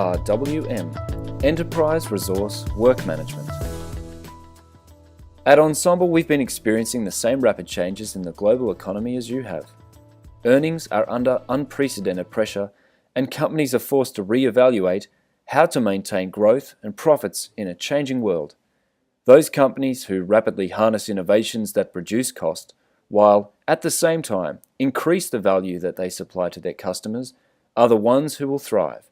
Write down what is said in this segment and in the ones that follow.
ERWM, Enterprise Resource Work Management. At Ensemble, we've been experiencing the same rapid changes in the global economy as you have. Earnings are under unprecedented pressure, and companies are forced to re-evaluate how to maintain growth and profits in a changing world. Those companies who rapidly harness innovations that reduce cost, while at the same time increase the value that they supply to their customers, are the ones who will thrive.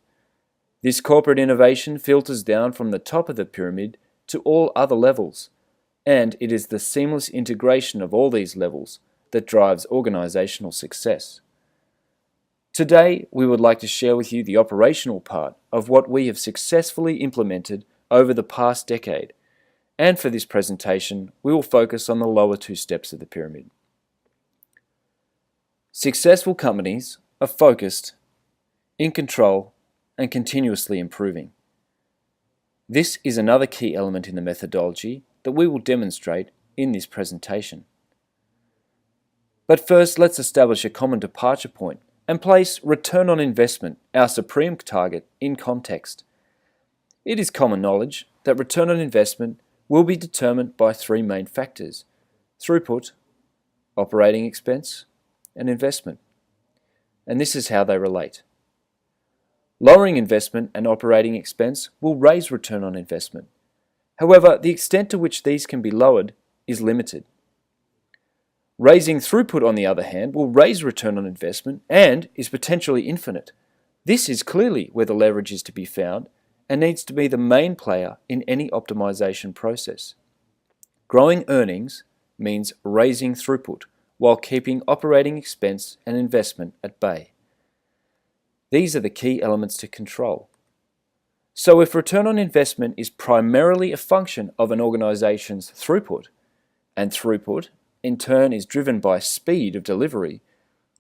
This corporate innovation filters down from the top of the pyramid to all other levels, and it is the seamless integration of all these levels that drives organizational success. Today, we would like to share with you the operational part of what we have successfully implemented over the past decade, and for this presentation, we will focus on the lower two steps of the pyramid. Successful companies are focused, in control, and continuously improving. This is another key element in the methodology that we will demonstrate in this presentation. But first, let's establish a common departure point and place return on investment, our supreme target, in context. It is common knowledge that return on investment will be determined by three main factors: throughput, operating expense, and investment. And this is how they relate. Lowering investment and operating expense will raise return on investment. However, the extent to which these can be lowered is limited. Raising throughput, on the other hand, will raise return on investment and is potentially infinite. This is clearly where the leverage is to be found and needs to be the main player in any optimization process. Growing earnings means raising throughput while keeping operating expense and investment at bay. These are the key elements to control. So if return on investment is primarily a function of an organization's throughput, and throughput in turn is driven by speed of delivery,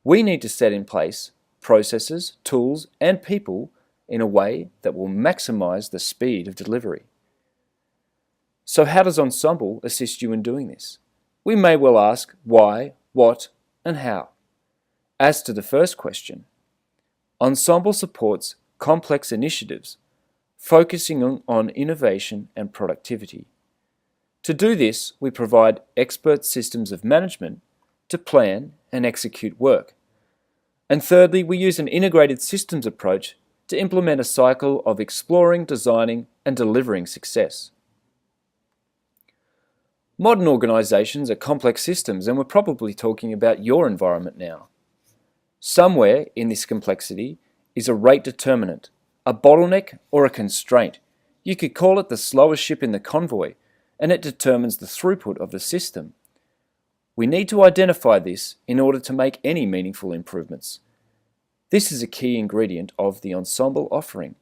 we need to set in place processes, tools, and people in a way that will maximize the speed of delivery. So how does Ensemble assist you in doing this? We may well ask why, what, and how. As to the first question, Ensemble supports complex initiatives, focusing on innovation and productivity. To do this, we provide expert systems of management to plan and execute work. And thirdly, we use an integrated systems approach to implement a cycle of exploring, designing, and delivering success. Modern organizations are complex systems, and we're probably talking about your environment now. Somewhere in this complexity is a rate determinant, a bottleneck, or a constraint. You could call it the slowest ship in the convoy, and it determines the throughput of the system. We need to identify this in order to make any meaningful improvements. This is a key ingredient of the Ensemble offering.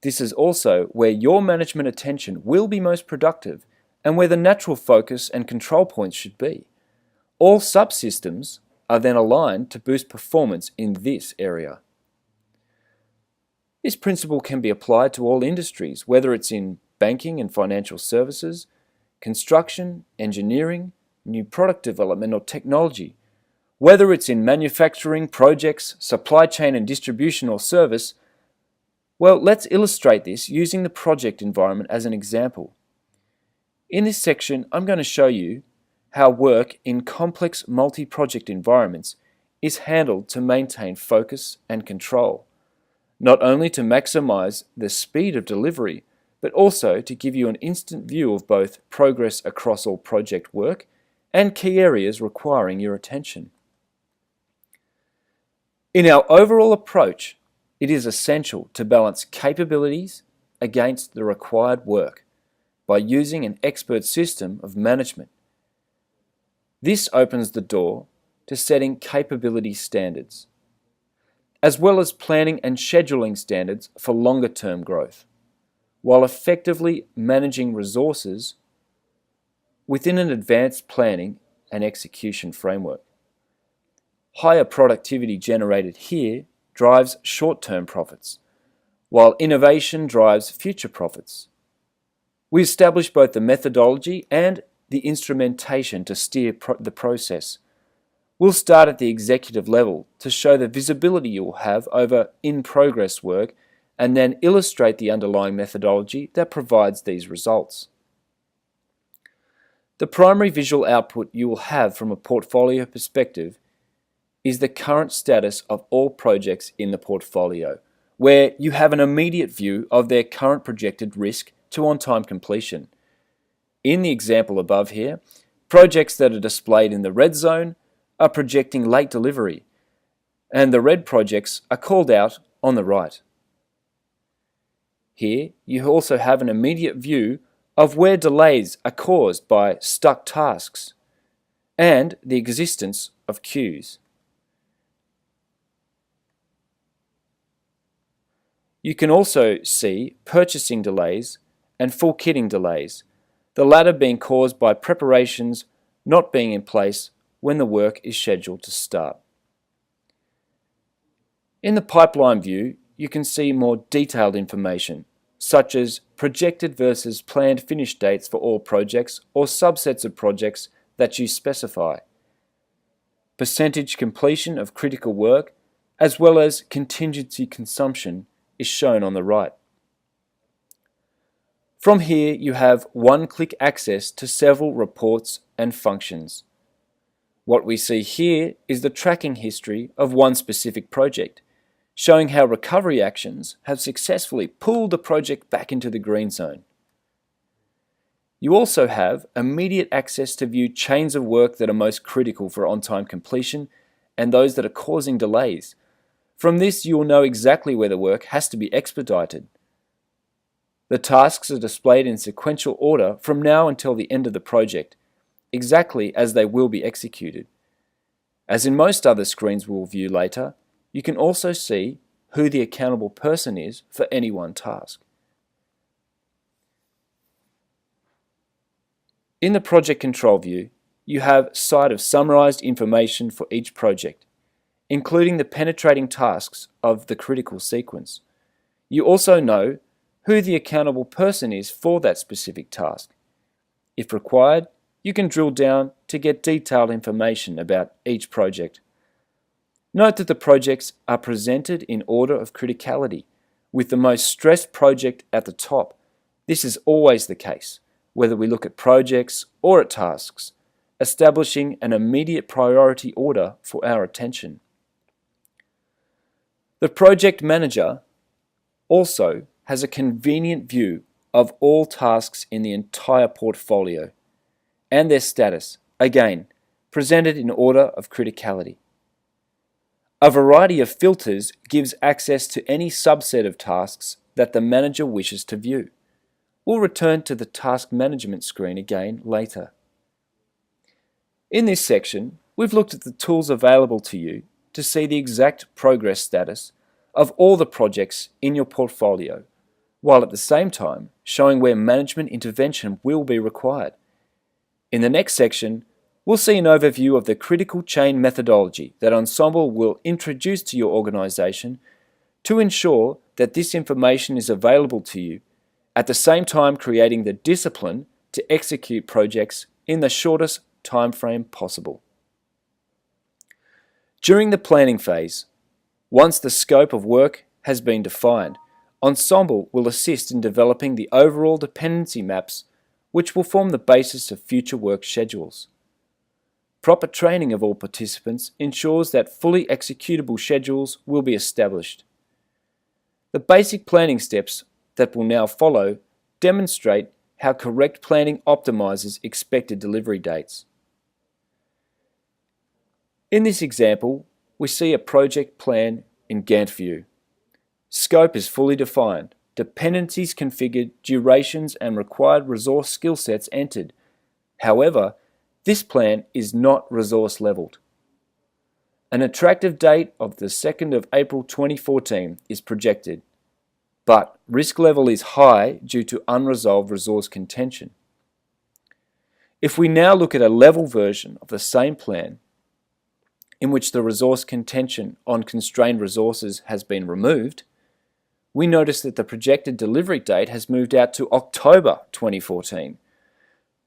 This is also where your management attention will be most productive and where the natural focus and control points should be. All subsystems are then aligned to boost performance in this area. This principle can be applied to all industries, whether it's in banking and financial services, construction, engineering, new product development, or technology. Whether it's in manufacturing, projects, supply chain and distribution, or service. Well, let's illustrate this using the project environment as an example. In this section, I'm going to show you how work in complex multi-project environments is handled to maintain focus and control, not only to maximize the speed of delivery, but also to give you an instant view of both progress across all project work and key areas requiring your attention. In our overall approach, it is essential to balance capabilities against the required work by using an expert system of management. This opens the door to setting capability standards, as well as planning and scheduling standards for longer-term growth, while effectively managing resources within an advanced planning and execution framework. Higher productivity generated here drives short-term profits, while innovation drives future profits. We establish both the methodology and the instrumentation to steer the process. We'll start at the executive level to show the visibility you will have over in-progress work and then illustrate the underlying methodology that provides these results. The primary visual output you will have from a portfolio perspective is the current status of all projects in the portfolio, where you have an immediate view of their current projected risk to on-time completion. In the example above here, projects that are displayed in the red zone are projecting late delivery, and the red projects are called out on the right. Here, you also have an immediate view of where delays are caused by stuck tasks and the existence of queues. You can also see purchasing delays and full kitting delays, the latter being caused by preparations not being in place when the work is scheduled to start. In the pipeline view, you can see more detailed information, such as projected versus planned finish dates for all projects or subsets of projects that you specify, percentage completion of critical work, as well as contingency consumption is shown on the right. From here, you have one-click access to several reports and functions. What we see here is the tracking history of one specific project, showing how recovery actions have successfully pulled the project back into the green zone. You also have immediate access to view chains of work that are most critical for on-time completion and those that are causing delays. From this, you will know exactly where the work has to be expedited. The tasks are displayed in sequential order from now until the end of the project, exactly as they will be executed. As in most other screens we'll view later, you can also see who the accountable person is for any one task. In the project control view, you have sight of summarized information for each project, including the penetrating tasks of the critical sequence. You also know who the accountable person is for that specific task. If required, you can drill down to get detailed information about each project. Note that the projects are presented in order of criticality, with the most stressed project at the top. This is always the case, whether we look at projects or at tasks, establishing an immediate priority order for our attention. The project manager also has a convenient view of all tasks in the entire portfolio and their status, again, presented in order of criticality. A variety of filters gives access to any subset of tasks that the manager wishes to view. We'll return to the task management screen again later. In this section, we've looked at the tools available to you to see the exact progress status of all the projects in your portfolio, while at the same time showing where management intervention will be required. In the next section, we'll see an overview of the critical chain methodology that Ensemble will introduce to your organization to ensure that this information is available to you, at the same time creating the discipline to execute projects in the shortest time frame possible. During the planning phase, once the scope of work has been defined, Ensemble will assist in developing the overall dependency maps, which will form the basis of future work schedules. Proper training of all participants ensures that fully executable schedules will be established. The basic planning steps that will now follow demonstrate how correct planning optimizes expected delivery dates. In this example, we see a project plan in Gantt view. Scope is fully defined, dependencies configured, durations and required resource skill sets entered. However, this plan is not resource leveled. An attractive date of the 2nd of April 2014 is projected, but risk level is high due to unresolved resource contention. If we now look at a level version of the same plan, in which the resource contention on constrained resources has been removed, we notice that the projected delivery date has moved out to October 2014.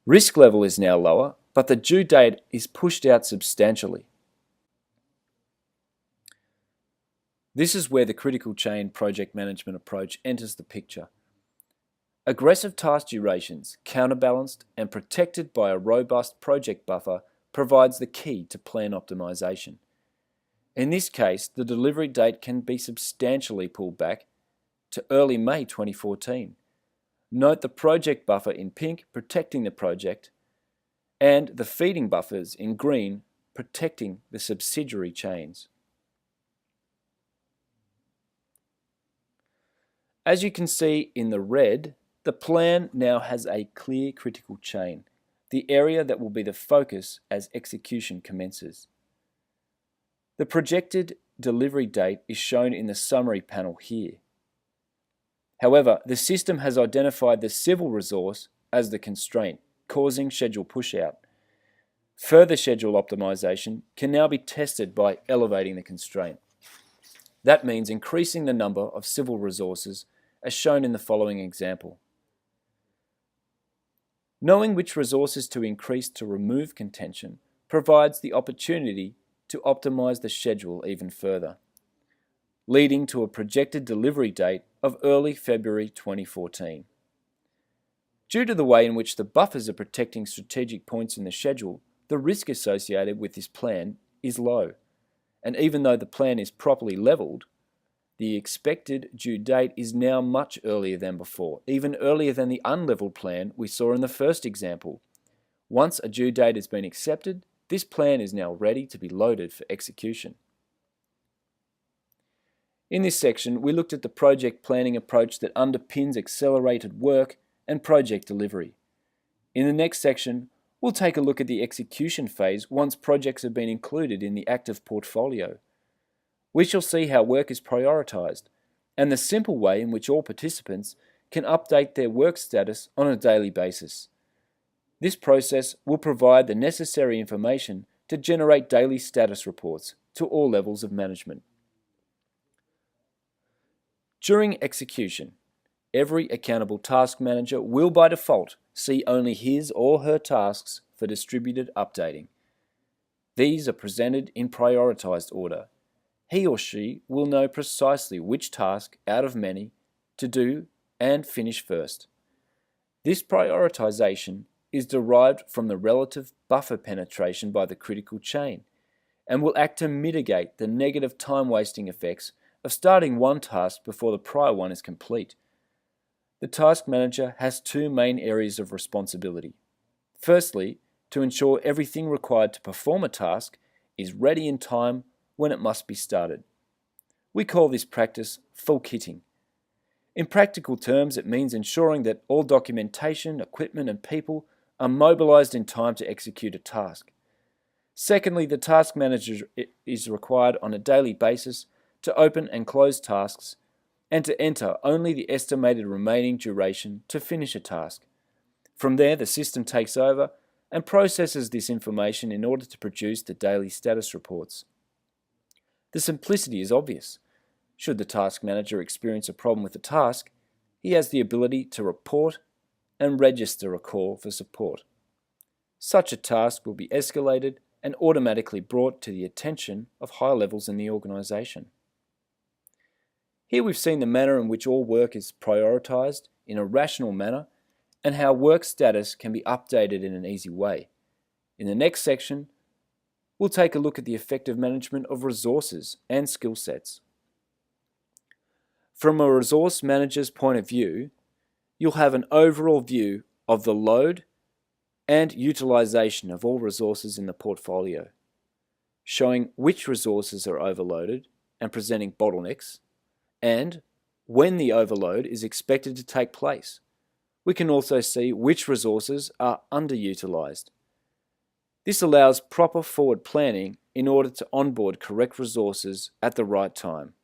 Risk level is now lower, but the due date is pushed out substantially. This is where the critical chain project management approach enters the picture. Aggressive task durations, counterbalanced and protected by a robust project buffer, provides the key to plan optimization. In this case, the delivery date can be substantially pulled back to early May 2014. Note the project buffer in pink protecting the project, and the feeding buffers in green protecting the subsidiary chains. As you can see in the red, the plan now has a clear critical chain, the area that will be the focus as execution commences. The projected delivery date is shown in the summary panel here. However, the system has identified the civil resource as the constraint, causing schedule pushout. Further schedule optimization can now be tested by elevating the constraint. That means increasing the number of civil resources as shown in the following example. Knowing which resources to increase to remove contention provides the opportunity to optimize the schedule even further, leading to a projected delivery date of early February 2014. Due to the way in which the buffers are protecting strategic points in the schedule, the risk associated with this plan is low, and even though the plan is properly leveled, the expected due date is now much earlier than before, even earlier than the unleveled plan we saw in the first example. Once a due date has been accepted, this plan is now ready to be loaded for execution. In this section, we looked at the project planning approach that underpins accelerated work and project delivery. In the next section, we'll take a look at the execution phase once projects have been included in the active portfolio. We shall see how work is prioritized and the simple way in which all participants can update their work status on a daily basis. This process will provide the necessary information to generate daily status reports to all levels of management. During execution, every accountable task manager will by default see only his or her tasks for distributed updating. These are presented in prioritized order. He or she will know precisely which task out of many to do and finish first. This prioritization is derived from the relative buffer penetration by the critical chain and will act to mitigate the negative time-wasting effects of starting one task before the prior one is complete. The task manager has two main areas of responsibility. Firstly, to ensure everything required to perform a task is ready in time when it must be started. We call this practice full kitting. In practical terms, it means ensuring that all documentation, equipment, and people are mobilized in time to execute a task. Secondly, the task manager is required on a daily basis to open and close tasks and to enter only the estimated remaining duration to finish a task. From there, the system takes over and processes this information in order to produce the daily status reports. The simplicity is obvious. Should the task manager experience a problem with the task, he has the ability to report and register a call for support. Such a task will be escalated and automatically brought to the attention of higher levels in the organization. Here we've seen the manner in which all work is prioritized in a rational manner and how work status can be updated in an easy way. In the next section, we'll take a look at the effective management of resources and skill sets. From a resource manager's point of view, you'll have an overall view of the load and utilization of all resources in the portfolio, showing which resources are overloaded and presenting bottlenecks, and when the overload is expected to take place. We can also see which resources are underutilized. This allows proper forward planning in order to onboard correct resources at the right time.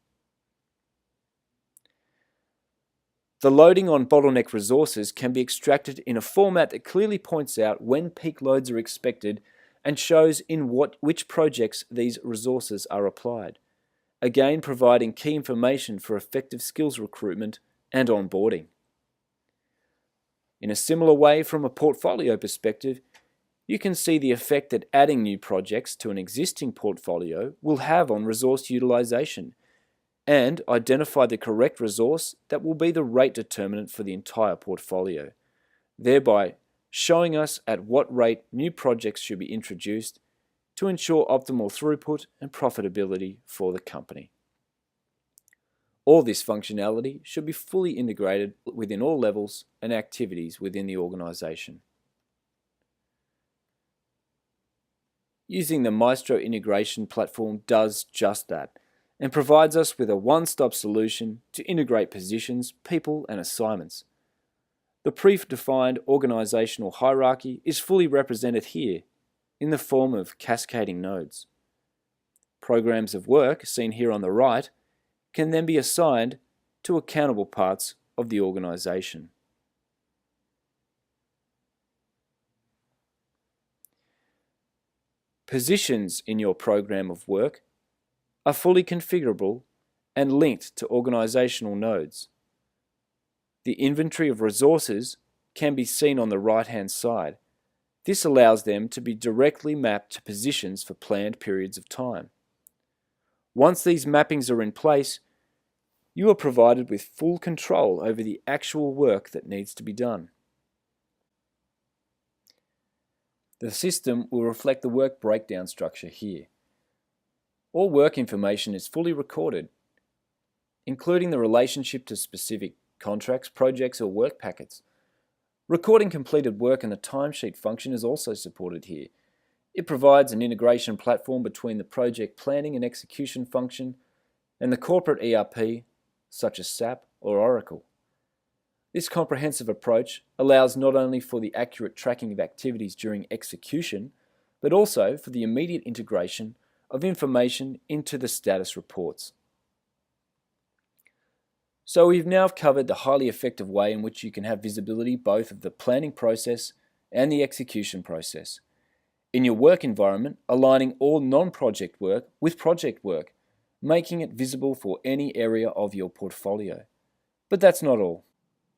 The loading on bottleneck resources can be extracted in a format that clearly points out when peak loads are expected and shows in which projects these resources are applied, again providing key information for effective skills recruitment and onboarding. In a similar way, from a portfolio perspective, you can see the effect that adding new projects to an existing portfolio will have on resource utilization and identify the correct resource that will be the rate determinant for the entire portfolio, thereby showing us at what rate new projects should be introduced to ensure optimal throughput and profitability for the company. All this functionality should be fully integrated within all levels and activities within the organization. Using the Maestro integration platform does just that and provides us with a one-stop solution to integrate positions, people, and assignments. The predefined organizational hierarchy is fully represented here in the form of cascading nodes. Programs of work, seen here on the right, can then be assigned to accountable parts of the organization. Positions in your program of work are fully configurable and linked to organizational nodes. The inventory of resources can be seen on the right-hand side. This allows them to be directly mapped to positions for planned periods of time. Once these mappings are in place, you are provided with full control over the actual work that needs to be done. The system will reflect the work breakdown structure here. All work information is fully recorded, including the relationship to specific contracts, projects, or work packets. Recording completed work in the timesheet function is also supported here. It provides an integration platform between the project planning and execution function and the corporate ERP, such as SAP or Oracle. This comprehensive approach allows not only for the accurate tracking of activities during execution, but also for the immediate integration of information into the status reports. So we've now covered the highly effective way in which you can have visibility both of the planning process and the execution process. In your work environment, aligning all non-project work with project work, making it visible for any area of your portfolio. But that's not all.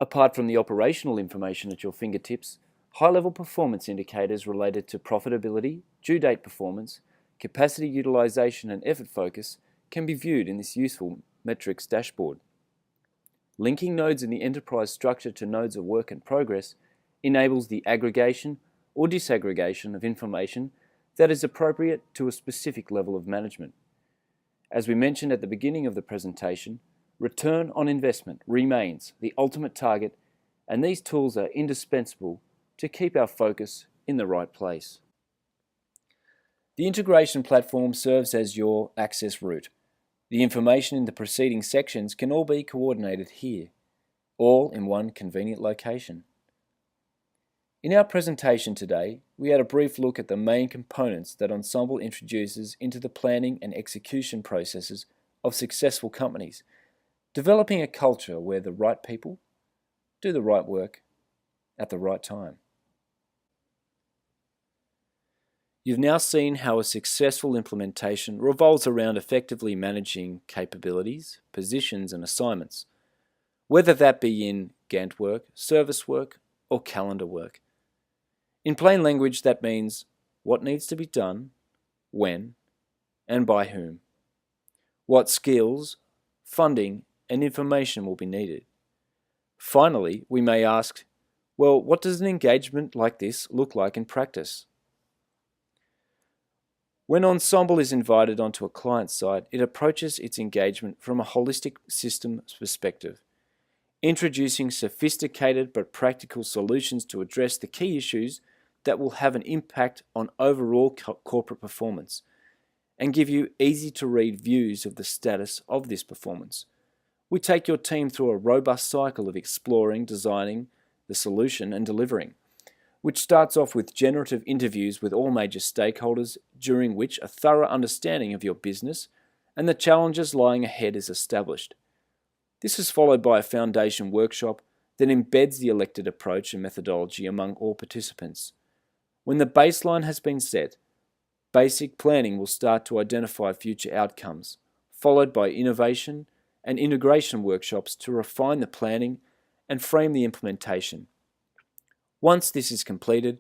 Apart from the operational information at your fingertips, high-level performance indicators related to profitability, due date performance, capacity utilization, and effort focus can be viewed in this useful metrics dashboard. Linking nodes in the enterprise structure to nodes of work in progress enables the aggregation or disaggregation of information that is appropriate to a specific level of management. As we mentioned at the beginning of the presentation, return on investment remains the ultimate target, and these tools are indispensable to keep our focus in the right place. The integration platform serves as your access route. The information in the preceding sections can all be coordinated here, all in one convenient location. In our presentation today, we had a brief look at the main components that Ensemble introduces into the planning and execution processes of successful companies, developing a culture where the right people do the right work at the right time. You've now seen how a successful implementation revolves around effectively managing capabilities, positions, and assignments, whether that be in Gantt work, service work, or calendar work. In plain language, that means what needs to be done, when, and by whom. What skills, funding, and information will be needed. Finally, we may ask, well, what does an engagement like this look like in practice? When Ensemble is invited onto a client site, it approaches its engagement from a holistic systems perspective, introducing sophisticated but practical solutions to address the key issues that will have an impact on overall corporate performance, and give you easy-to-read views of the status of this performance. We take your team through a robust cycle of exploring, designing the solution, and delivering, which starts off with generative interviews with all major stakeholders, during which a thorough understanding of your business and the challenges lying ahead is established. This is followed by a foundation workshop that embeds the elected approach and methodology among all participants. When the baseline has been set, basic planning will start to identify future outcomes, followed by innovation and integration workshops to refine the planning and frame the implementation. Once this is completed,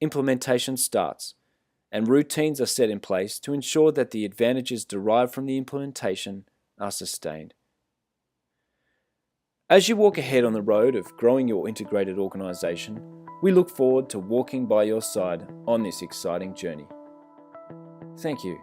implementation starts, and routines are set in place to ensure that the advantages derived from the implementation are sustained. As you walk ahead on the road of growing your integrated organisation, we look forward to walking by your side on this exciting journey. Thank you.